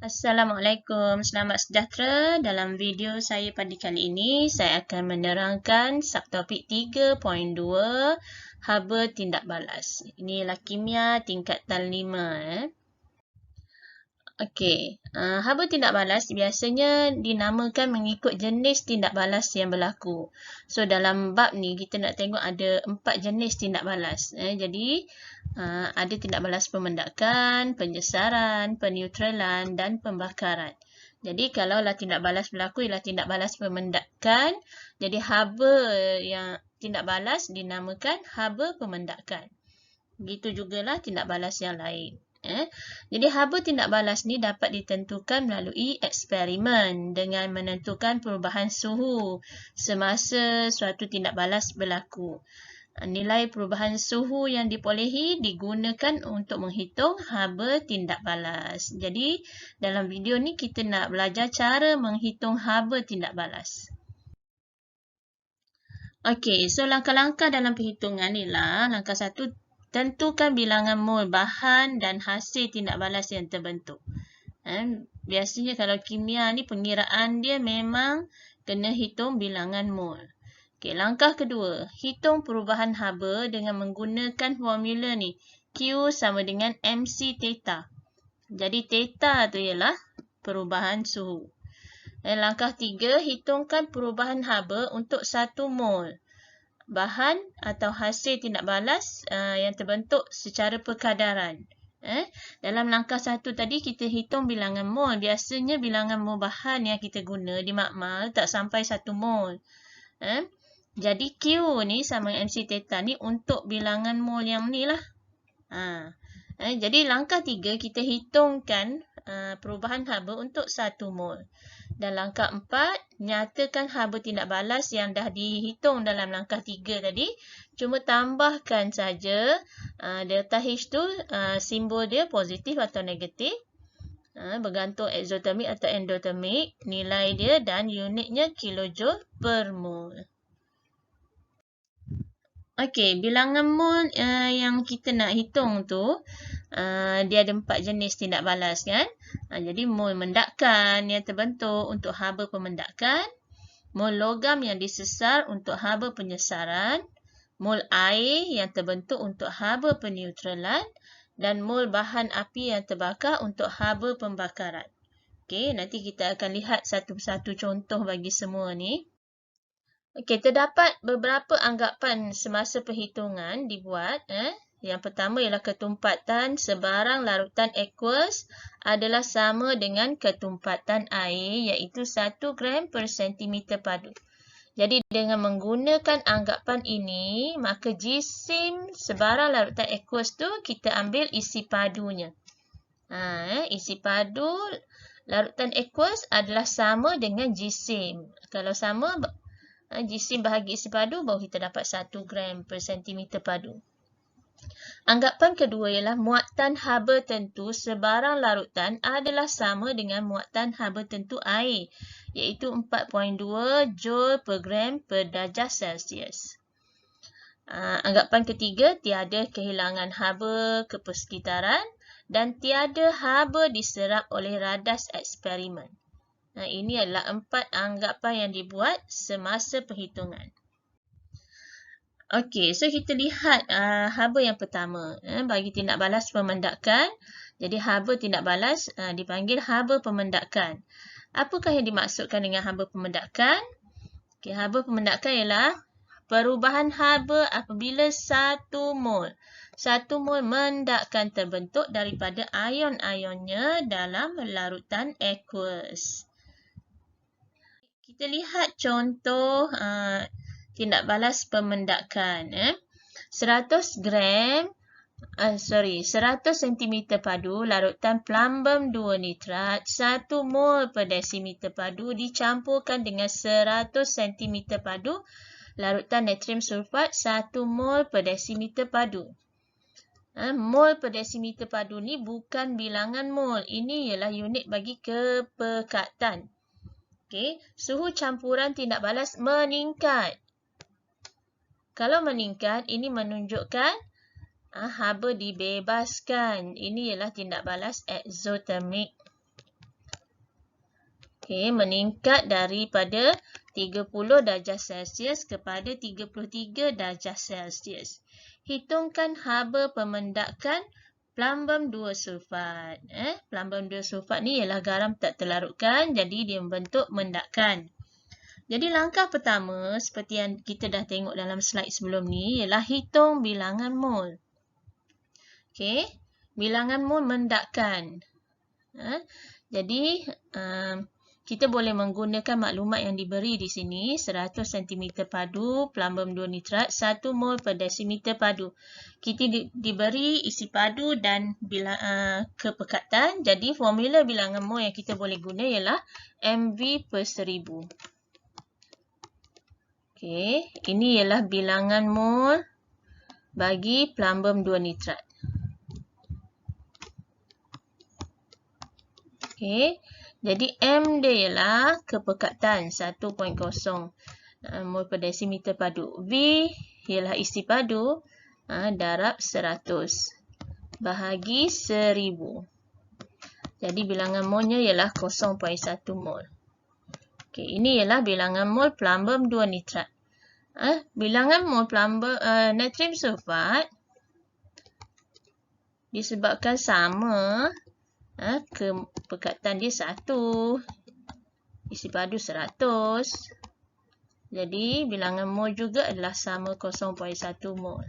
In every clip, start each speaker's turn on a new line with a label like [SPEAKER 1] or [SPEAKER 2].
[SPEAKER 1] Assalamualaikum, selamat sejahtera. Dalam video saya pada kali ini, saya akan menerangkan subtopik 3.2 haba tindak balas. Ini ialah kimia tingkatan 5. Okey, haba tindak balas biasanya dinamakan mengikut jenis tindak balas yang berlaku. So, dalam bab ni kita nak tengok ada 4 jenis tindak balas. Jadi, ada tindak balas pemendakan, penyesaran, peneutralan dan pembakaran. Jadi, kalaulah tindak balas berlaku ialah tindak balas pemendakan, jadi haba yang tindak balas dinamakan haba pemendakan. Begitu jugalah tindak balas yang lain. Jadi haba tindak balas ni dapat ditentukan melalui eksperimen dengan menentukan perubahan suhu semasa suatu tindak balas berlaku. Nilai perubahan suhu yang diperolehi digunakan untuk menghitung haba tindak balas. Jadi dalam video ni kita nak belajar cara menghitung haba tindak balas. Okey, so langkah-langkah dalam perhitungan ni lah. Langkah 1, tentukan bilangan mol bahan dan hasil tindak balas yang terbentuk. Biasanya kalau kimia ni pengiraan dia memang kena hitung bilangan mol. Okey, langkah kedua, hitung perubahan haba dengan menggunakan formula ni. Q sama dengan MC theta. Jadi theta tu ialah perubahan suhu. Dan langkah 3, hitungkan perubahan haba untuk 1 mol bahan atau hasil tindak balas yang terbentuk secara perkadaran. Dalam langkah 1 tadi kita hitung bilangan mol. Biasanya bilangan mol bahan yang kita guna di makmal tak sampai 1 mol. Jadi Q ni sama MC theta ni untuk bilangan mol yang ni lah. Jadi langkah 3 kita hitungkan perubahan haba untuk 1 mol. Dan langkah 4, nyatakan haba tindak balas yang dah dihitung dalam langkah 3 tadi. Cuma tambahkan saja delta H tu simbol dia positif atau negatif. Bergantung exothermic atau endothermic. Nilai dia dan unitnya kilojoule per mol. Okey, bilangan mol yang kita nak hitung tu, dia ada 4 jenis tindak balas kan. Jadi mol mendakan yang terbentuk untuk haba pemendakan, mol logam yang disesar untuk haba penyesaran, mol air yang terbentuk untuk haba peneutralan, dan mol bahan api yang terbakar untuk haba pembakaran. Okey, nanti kita akan lihat satu persatu contoh bagi semua ni. Okey, terdapat beberapa anggapan semasa perhitungan dibuat. Yang pertama ialah ketumpatan sebarang larutan aqueous adalah sama dengan ketumpatan air iaitu 1 gram per centimeter padu. Jadi dengan menggunakan anggapan ini, maka jisim sebarang larutan aqueous tu kita ambil isi padunya. Isi padu larutan aqueous adalah sama dengan jisim. Kalau sama jisim bahagi isi padu, baru kita dapat 1 gram per centimeter padu. Anggapan kedua ialah muatan haba tentu sebarang larutan adalah sama dengan muatan haba tentu air, iaitu 4.2 joule per gram per darjah Celsius. Anggapan ketiga, tiada kehilangan haba ke persekitaran dan tiada haba diserap oleh radas eksperimen. Ini adalah 4 anggapan yang dibuat semasa perhitungan. Okey, so kita lihat haba yang pertama. Bagi tindak balas pemendakan, jadi haba tindak balas dipanggil haba pemendakan. Apakah yang dimaksudkan dengan haba pemendakan? Okey, haba pemendakan ialah perubahan haba apabila 1 mol. 1 mol mendakkan terbentuk daripada ion-ionnya dalam larutan aqueous. Kita lihat contoh tindak balas pemendakan. 100 cm padu larutan plumbum 2 nitrat 1 mol per desimeter padu dicampurkan dengan 100 cm padu larutan natrium sulfat 1 mol per desimeter padu. Mol per desimeter padu ni bukan bilangan mol. Ini ialah unit bagi kepekatan. Okey, suhu campuran tindak balas meningkat. Kalau meningkat, ini menunjukkan haba dibebaskan. Ini ialah tindak balas exothermic. Okey, meningkat daripada 30 darjah Celsius kepada 33 darjah Celsius. Hitungkan haba pemendakan plumbum 2 sulfat. Plumbum 2 sulfat ni ialah garam tak terlarutkan, jadi dia membentuk mendakan. Jadi langkah pertama seperti yang kita dah tengok dalam slide sebelum ni ialah hitung bilangan mol. Okey, bilangan mol mendakan. Jadi kita boleh menggunakan maklumat yang diberi di sini, 100 cm padu, plumbum 2 nitrat, 1 mol per desimeter padu. Kita diberi isi padu dan kepekatan. Jadi formula bilangan mol yang kita boleh guna ialah mv per 1000. Okey, ini ialah bilangan mol bagi plumbum 2 nitrat. Okey. Jadi M dia ialah kepekatan 1.0 mol per desimeter padu. V ialah isi padu darab 100 bahagi 1000. Jadi bilangan molnya ialah 0.1 mol. Okey, ini ialah bilangan mol plumbum 2 nitrat. Bilangan mol plumbum natrium sulfat disebabkan sama kepekatan dia 1, isi padu 100. Jadi bilangan mol juga adalah sama 0.1 mol.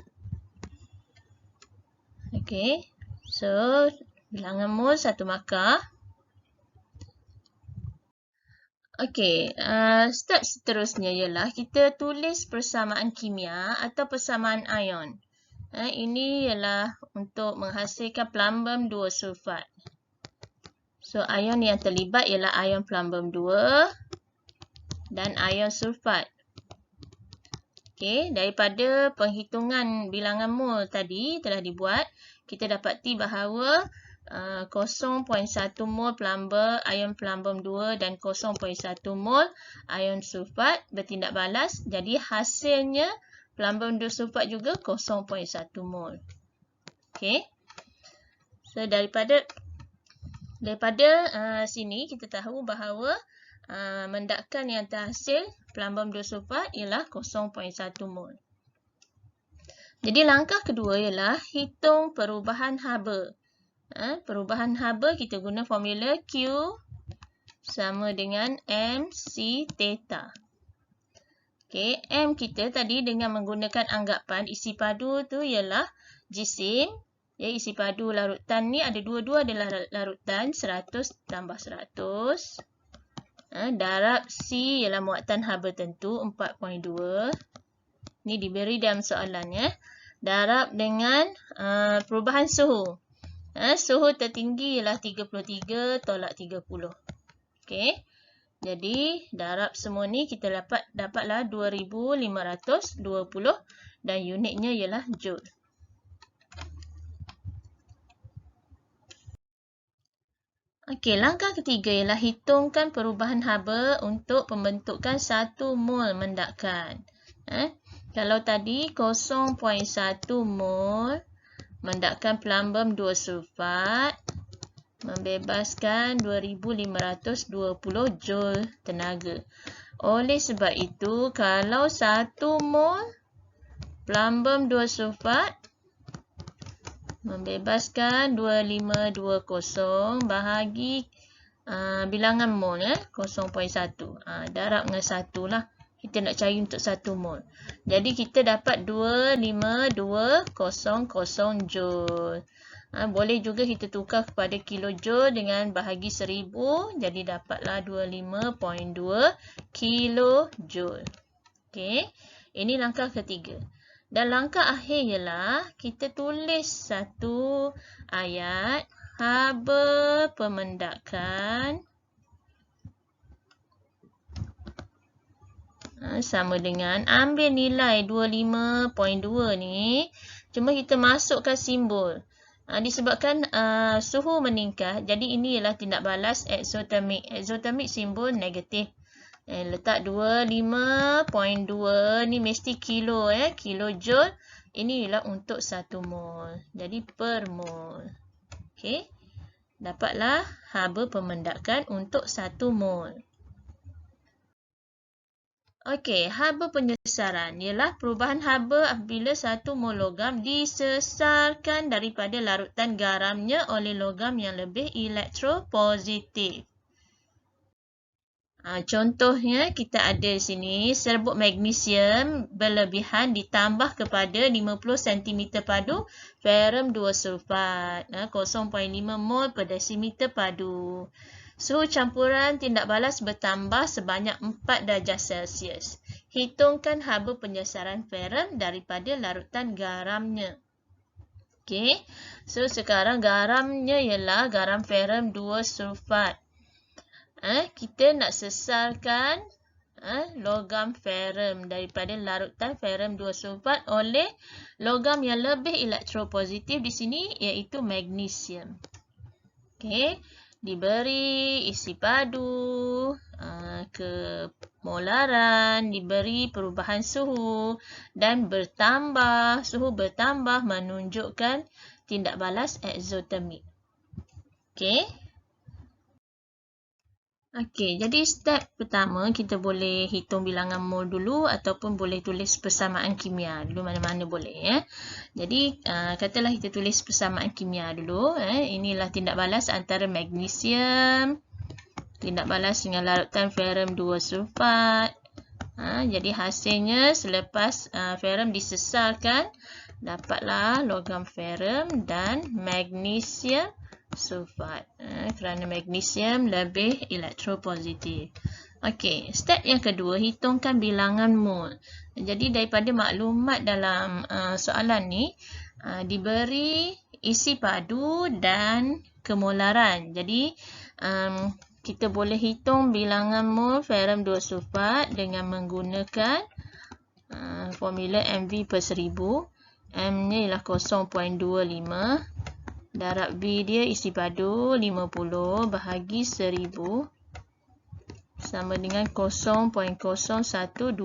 [SPEAKER 1] Okey. So bilangan mol 1 markah. Okey, step seterusnya ialah kita tulis persamaan kimia atau persamaan ion. Ini ialah untuk menghasilkan plumbum 2 sulfat. So, ion yang terlibat ialah ion plumbum 2 dan ion sulfat. Okey, daripada penghitungan bilangan mol tadi telah dibuat, kita dapati bahawa 0.1 mol ion plumbum 2 dan 0.1 mol ion sulfat bertindak balas. Jadi, hasilnya plumbum 2 sulfat juga 0.1 mol. Okey. So, daripada sini kita tahu bahawa mendakan yang terhasil plumbum 2 sulfat ialah 0.1 mol. Jadi langkah kedua ialah hitung perubahan haba. Perubahan haba kita guna formula Q sama dengan MC theta. Okey, M kita tadi dengan menggunakan anggapan isi padu tu ialah jisim. Ya, isi padu larutan ni ada dua-dua adalah larutan 100 tambah 100. Darab C ialah muatan haba tentu 4.2. Ni diberi dalam soalan ya. Darab dengan perubahan suhu. Suhu tertinggi ialah 33 tolak 30. Okey. Jadi darab semua ni kita dapatlah 2520 dan unitnya ialah joule. Okey, langkah ketiga ialah hitungkan perubahan haba untuk pembentukan 1 mol mendakan. Kalau tadi 0.1 mol mendakan plumbum 2 sulfat membebaskan 2520 joule tenaga. Oleh sebab itu, kalau 1 mol plumbum 2 sulfat membebaskan 2520 bahagi bilangan mol 0.1. Darab dengan 1 lah. Kita nak cari untuk 1 mol. Jadi kita dapat 25200 joule. Boleh juga kita tukar kepada kilojoule dengan bahagi 1000. Jadi dapatlah 25.2 kilojoule. Okey. Ini langkah ketiga. Dan langkah akhir ialah kita tulis satu ayat haba pemendakan sama dengan ambil nilai 25.2 ni, cuma kita masukkan simbol. Disebabkan suhu meningkat, jadi ini ialah tindak balas exothermic. Exothermic simbol negatif. Letak 25.2 ni mesti kilo kilojoule. Ini ialah untuk 1 mol. Jadi per mol. Okey. Dapatlah haba pemendakan untuk 1 mol. Okey, haba penyesaran ialah perubahan haba apabila satu mol logam disesarkan daripada larutan garamnya oleh logam yang lebih elektropositif. Contohnya kita ada di sini serbuk magnesium berlebihan ditambah kepada 50 cm padu ferrum 2 sulfat 0.5 mol per desimeter padu. Suhu campuran tindak balas bertambah sebanyak 4 darjah Celsius. Hitungkan haba penyesaran ferrum daripada larutan garamnya. Okey. So sekarang garamnya ialah garam ferrum 2 sulfat. Kita nak sesarkan logam ferrum daripada larutan ferrum 2 sulfat oleh logam yang lebih elektropositif di sini iaitu magnesium. Okey, diberi isi padu, kemolaran, diberi perubahan suhu dan suhu bertambah menunjukkan tindak balas eksotermik. Okey. Okey, jadi step pertama kita boleh hitung bilangan mol dulu ataupun boleh tulis persamaan kimia dulu, mana-mana boleh ya. Jadi katalah kita tulis persamaan kimia dulu. Inilah tindak balas antara magnesium, tindak balas dengan larutan ferrum 2 sulfat. Jadi hasilnya selepas ferrum disesarkan dapatlah logam ferrum dan magnesium sulfat kerana magnesium lebih elektropositif. Okey, step yang kedua, hitungkan bilangan mol. Jadi daripada maklumat dalam soalan ni diberi isi padu dan kemolaran. Jadi kita boleh hitung bilangan mol ferrum 2 sulfat dengan menggunakan formula MV per 1000. M ni ialah 0.25. Darab V dia isi padu 50 bahagi 1000 sama dengan 0.0125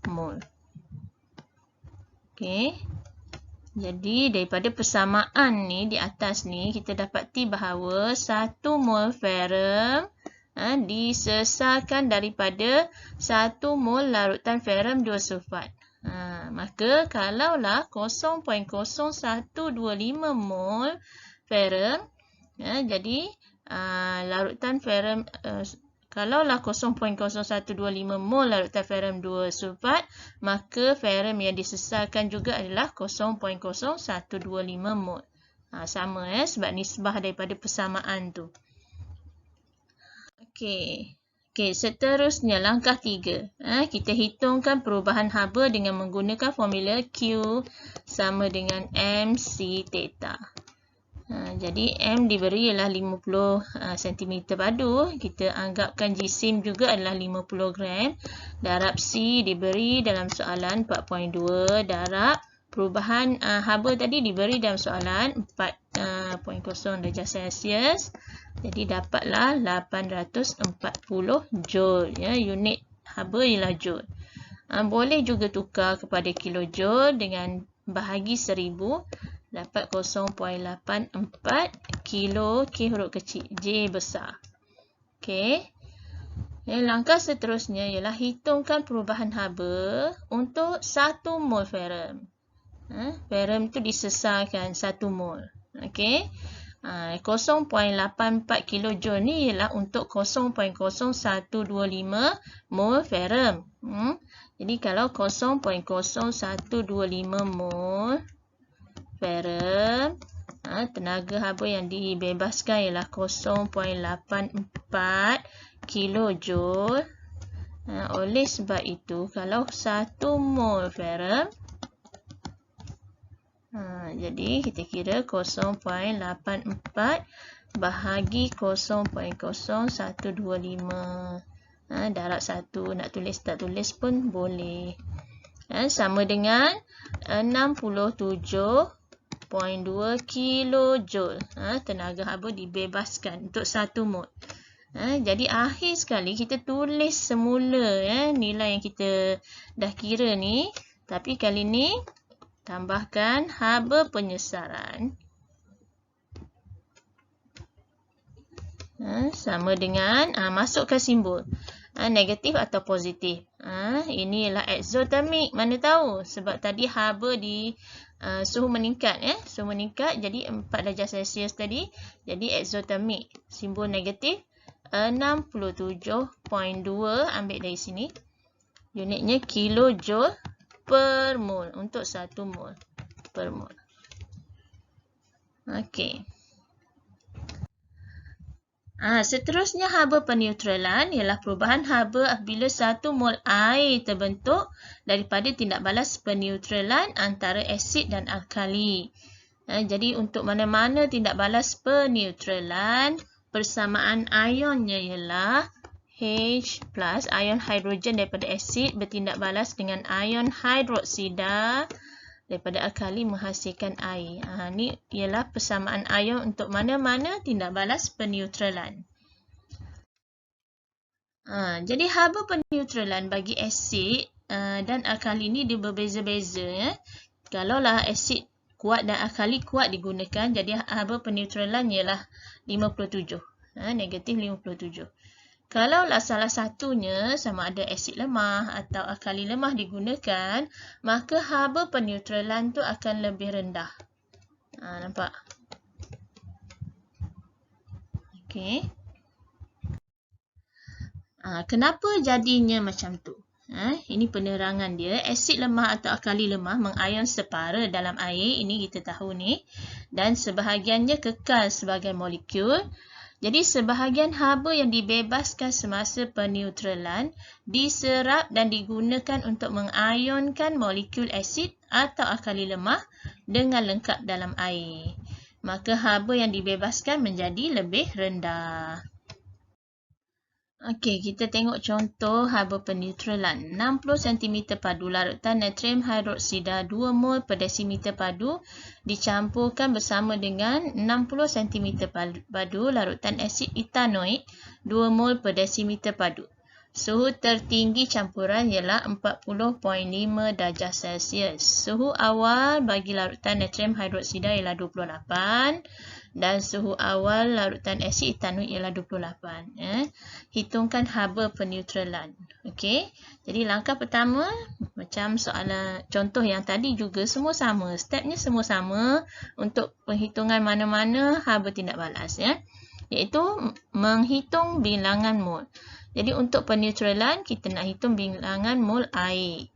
[SPEAKER 1] mol. Okey. Jadi daripada persamaan ni di atas ni kita dapati bahawa 1 mol ferrum disesarkan daripada 1 mol larutan ferrum 2 sulfat. Maka kalaulah 0.0125 mol ferrum, jadi larutan ferrum kalaulah 0.0125 mol larutan ferrum 2 sulfat, maka ferrum yang disesarkan juga adalah 0.0125 mol. Sama sebab nisbah daripada persamaan tu. Okey. Okey, seterusnya langkah 3. Kita hitungkan perubahan haba dengan menggunakan formula Q sama dengan MC theta. Jadi M diberi ialah 50 cm padu. Kita anggapkan jisim juga adalah 50 gram. Darab C diberi dalam soalan 4.2. Darab perubahan haba tadi diberi dalam soalan 4.0 darjah Celsius. Jadi dapatlah 840 joule. Unit haba ialah joule. Boleh juga tukar kepada kilojoule dengan bahagi 1000. Dapat 0.84 kilo K huruf kecil, J besar. Okey. Langkah seterusnya ialah hitungkan perubahan haba untuk 1 mol ferrum. Ferrum tu disesarkan 1 mol. Okey. 0.84 kilojoule ni ialah untuk 0.0125 mol ferrum. Jadi kalau 0.0125 mol ferrum, tenaga haba yang dibebaskan ialah 0.84 kilojoule. Oleh sebab itu, kalau 1 mol ferrum, jadi kita kira 0.84 bahagi 0.0125. Darab 1, nak tulis tak tulis pun boleh. Sama dengan 67.2 kilojoule. Tenaga haba dibebaskan untuk 1 mol. Jadi akhir sekali kita tulis semula nilai yang kita dah kira ni. Tapi kali ni tambahkan haba penyesaran. Sama dengan masukkan simbol. Negatif atau positif. Ini ialah eksotermik. Mana tahu? Sebab tadi haba di suhu meningkat. Suhu meningkat jadi 4 darjah Celsius tadi. Jadi eksotermik. Simbol negatif 67.2. Ambil dari sini. Unitnya kilojoule per mol. Untuk 1 mol per mol. Okey. Seterusnya haba peneutralan ialah perubahan haba apabila 1 mol air terbentuk daripada tindak balas peneutralan antara asid dan alkali. Jadi untuk mana-mana tindak balas peneutralan, persamaan ionnya ialah H+, ion hidrogen daripada asid bertindak balas dengan ion hidroksida daripada alkali menghasilkan air. Ini ialah persamaan ion untuk mana-mana tindak balas peneutralan. Jadi haba peneutralan bagi asid dan alkali ini dia berbeza-beza. Kalaulah asid kuat dan alkali kuat digunakan, jadi haba peneutralan ialah 57. Negatif 57. Kalaulah salah satunya sama ada asid lemah atau alkali lemah digunakan, maka haba peneutralan tu akan lebih rendah. Nampak? Okey. Kenapa jadinya macam tu? Ini penerangan dia. Asid lemah atau alkali lemah mengion separa dalam air. Ini kita tahu ni. Dan sebahagiannya kekal sebagai molekul. Jadi sebahagian haba yang dibebaskan semasa peneutralan diserap dan digunakan untuk mengionkan molekul asid atau alkali lemah dengan lengkap dalam air. Maka haba yang dibebaskan menjadi lebih rendah. Okey, kita tengok contoh haba peneutralan. 60 cm padu larutan natrium hidroksida 2 mol per desimeter padu dicampurkan bersama dengan 60 cm padu larutan asid etanoik 2 mol per desimeter padu. Suhu tertinggi campuran ialah 40.5 darjah Celsius. Suhu awal bagi larutan natrium hidroksida ialah 28 dan suhu awal larutan asid etanoik ialah 28. Hitungkan haba peneutralan. Okey. Jadi langkah pertama macam soalan contoh yang tadi juga semua sama. Stepnya semua sama untuk penghitungan mana-mana haba tindak balas iaitu menghitung bilangan mol. Jadi untuk peneutralan kita nak hitung bilangan mol air.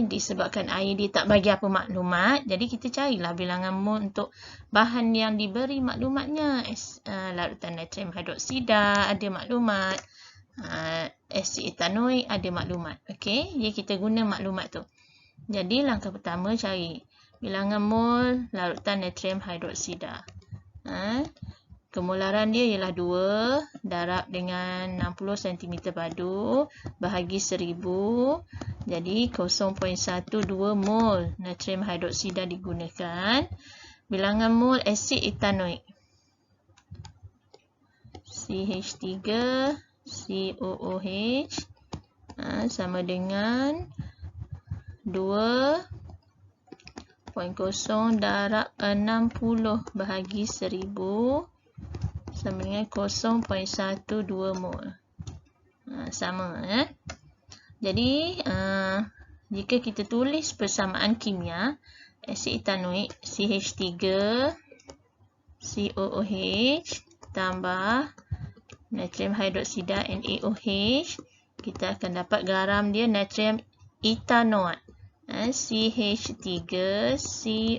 [SPEAKER 1] Disebabkan air dia tak bagi apa maklumat, jadi kita carilah bilangan mol untuk bahan yang diberi maklumatnya. Larutan natrium hidroksida ada maklumat, asid etanoik ada maklumat. Okey, jadi kita guna maklumat tu. Jadi langkah pertama cari bilangan mol larutan natrium hidroksida. Kemolaran dia ialah 2 darab dengan 60 cm padu bahagi 1000. Jadi 0.12 mol natrium hidroksida digunakan. Bilangan mol asid etanoik. CH3 COOH sama dengan 2.0 darab 60 bahagi 1000 sama dengan 0.12 mol. Sama. Jadi, jika kita tulis persamaan kimia, asid etanoik CH3 COOH tambah natrium hidroksida NaOH, kita akan dapat garam dia natrium etanoat CH3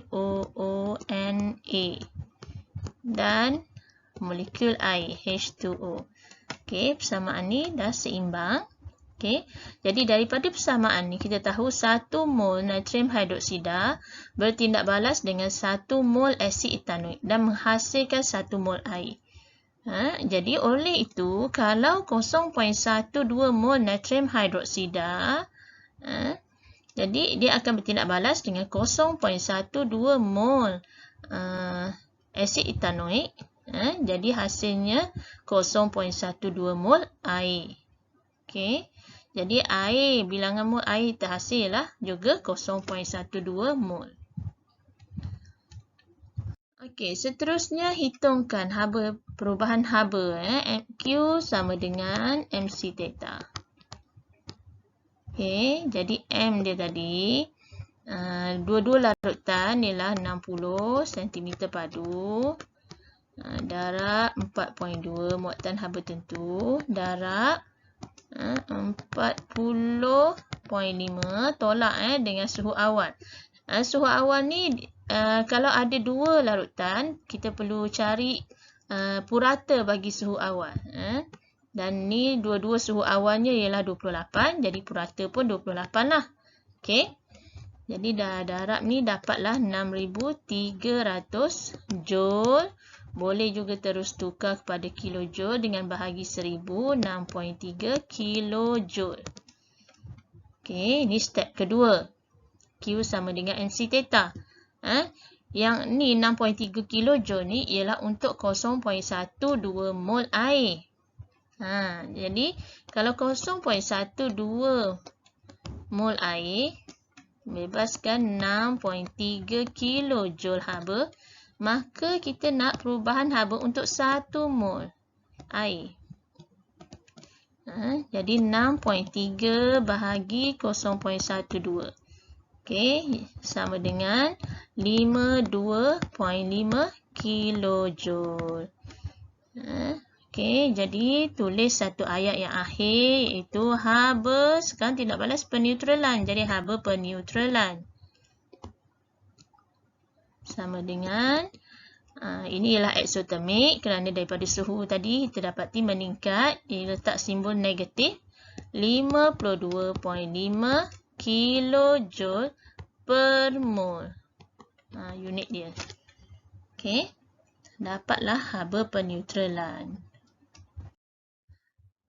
[SPEAKER 1] COONA dan molekul air H2O. Okey, persamaan ni dah seimbang. Okey, jadi daripada persamaan ni kita tahu 1 mol natrium hidroksida bertindak balas dengan 1 mol asid etanoik dan menghasilkan 1 mol air. Jadi oleh itu kalau 0.12 mol natrium hidroksida, jadi dia akan bertindak balas dengan 0.12 mol asid etanoik. Jadi hasilnya 0.12 mol air. Okey. Jadi air, bilangan mol air terhasil lah juga 0.12 mol. Okey, seterusnya hitungkan haba, perubahan haba. Q sama dengan MC theta. Okey, jadi M dia tadi, dua-dua larutan ialah 60 cm padu. Darab 4.2 muatan haba tentu. Darab 40.5 tolak dengan suhu awal. Suhu awal ni kalau ada dua larutan, kita perlu cari purata bagi suhu awal. Dan ni dua-dua suhu awalnya ialah 28, jadi purata pun 28 lah. Okey. Jadi darab ni dapatlah 6,300 joule. Boleh juga terus tukar kepada kilojoule dengan bahagi 1000, 6.3 kilojoule. Okey, ini step kedua. Q sama dengan MC theta. Yang ni 6.3 kilojoule ni ialah untuk 0.12 mol air. Jadi kalau 0.12 mol air bebaskan 6.3 kilojoule haba, maka kita nak perubahan haba untuk 1 mol air. Jadi 6.3 bahagi 0.12. Okey, sama dengan 52.5 kilojoule. Okey, jadi tulis satu ayat yang akhir iaitu haba sekarang tindak balas peneutralan. Jadi haba peneutralan sama dengan ini ialah eksotermik kerana daripada suhu tadi kita dapati meningkat, dia letak simbol negatif 52.5 kilojoule per mol. Unit dia. Okey. Dapatlah haba peneutralan.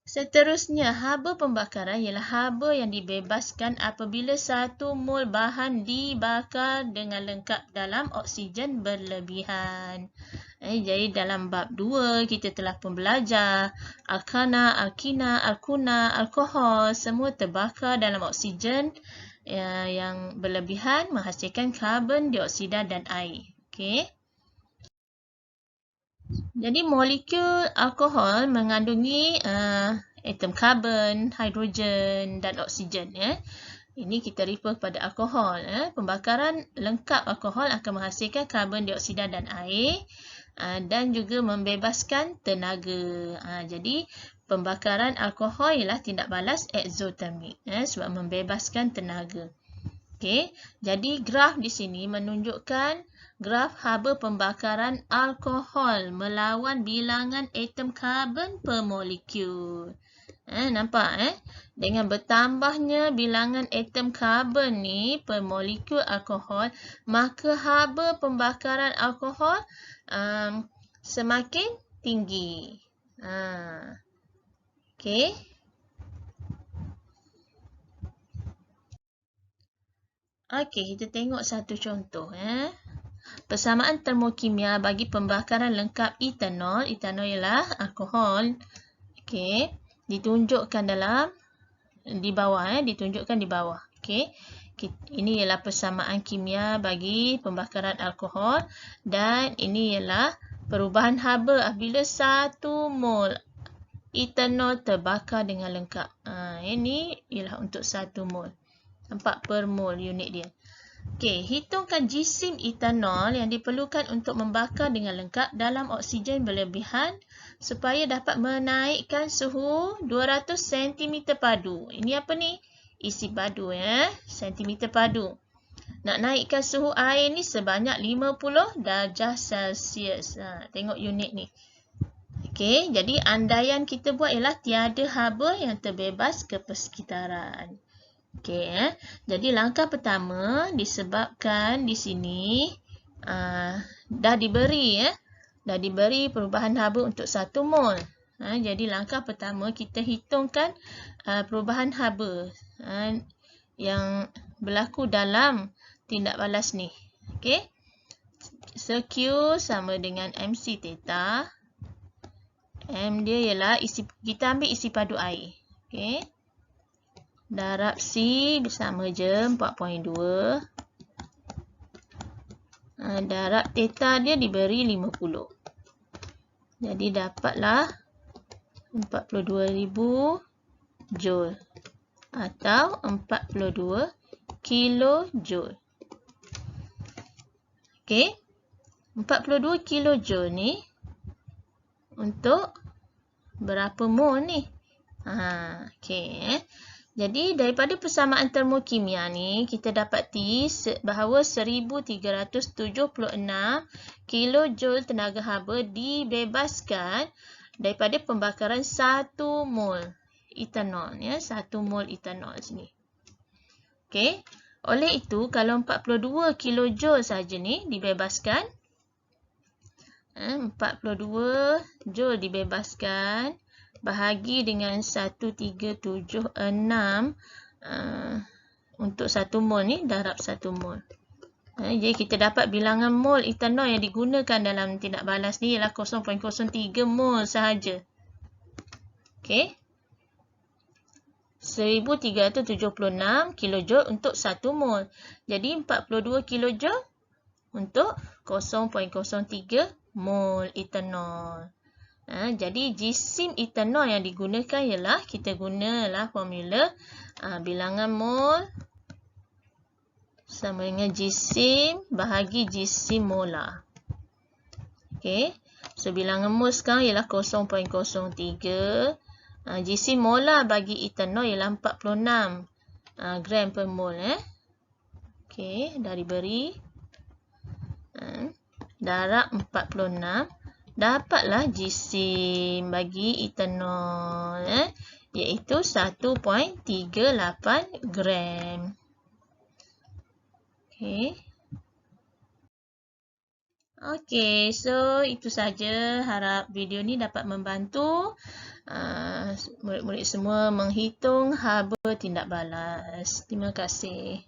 [SPEAKER 1] Seterusnya, haba pembakaran ialah haba yang dibebaskan apabila 1 mol bahan dibakar dengan lengkap dalam oksigen berlebihan. Jadi dalam bab 2 kita telah pun belajar alkana, alkina, alkuna, alkohol semua terbakar dalam oksigen yang berlebihan menghasilkan karbon dioksida dan air. Okey. Jadi molekul alkohol mengandungi atom karbon, hidrogen dan oksigen. Ini kita refer kepada alkohol. Pembakaran lengkap alkohol akan menghasilkan karbon dioksida dan air dan juga membebaskan tenaga. Jadi pembakaran alkohol ialah tindak balas eksotermik sebab membebaskan tenaga. Okey, jadi graf di sini menunjukkan graf haba pembakaran alkohol melawan bilangan atom karbon per molekul. Nampak Dengan bertambahnya bilangan atom karbon ni per molekul alkohol, maka haba pembakaran alkohol semakin tinggi. Okey. Okey, kita tengok satu contoh. Persamaan termokimia bagi pembakaran lengkap etanol. Etanol ialah alkohol. Okey, ditunjukkan di bawah. Ditunjukkan di bawah. Okey, ini ialah persamaan kimia bagi pembakaran alkohol dan ini ialah perubahan haba apabila 1 mol etanol terbakar dengan lengkap. Ini ialah untuk 1 mol. Nampak per mol unit dia. Okey, hitungkan jisim etanol yang diperlukan untuk membakar dengan lengkap dalam oksigen berlebihan supaya dapat menaikkan suhu 200 cm padu. Ini apa ni? Isi padu cm padu. Nak naikkan suhu air ni sebanyak 50 darjah Celsius. Tengok unit ni. Okey, jadi andaian kita buat ialah tiada haba yang terbebas ke persekitaran. Okey, jadi langkah pertama disebabkan di sini dah diberi perubahan haba untuk 1 mol. Jadi langkah pertama kita hitungkan perubahan haba yang berlaku dalam tindak balas ni. Okey. So Q sama dengan MC theta. M dia ialah kita ambil isi padu air. Okey. Darab C sama je 4.2. Darab theta dia diberi 50. Jadi dapatlah 42,000 joule. atau 42 kilojoule. Okey. 42 kilojoule ni untuk berapa mol ni? Okey. Jadi daripada persamaan termokimia ni kita dapati bahawa 1376 kilojoule tenaga haba dibebaskan daripada pembakaran 1 mol etanol, ya, 1 mol etanol sini. Okey. Oleh itu kalau 42 kilojoule saja ni dibebaskan, 42 joule dibebaskan bahagi dengan 1376 untuk 1 mol ni darab 1 mol. Jadi kita dapat bilangan mol etanol yang digunakan dalam tindak balas ni ialah 0.03 mol sahaja. Okey. 1376 kilojoule untuk 1 mol. Jadi 42 kilojoule untuk 0.03 mol etanol. Jadi jisim etanol yang digunakan ialah kita gunalah formula bilangan mol sama dengan jisim bahagi jisim molar. Okey. So bilangan mol sekarang ialah 0.03. Jisim molar bagi etanol ialah 46 gram per mol. Okey, dah diberi. Darab 46. Dapatlah jisim bagi etanol, iaitu 1.38 gram. Okey. Okey, so itu saja. Harap video ni dapat membantu murid-murid semua menghitung haba tindak balas. Terima kasih.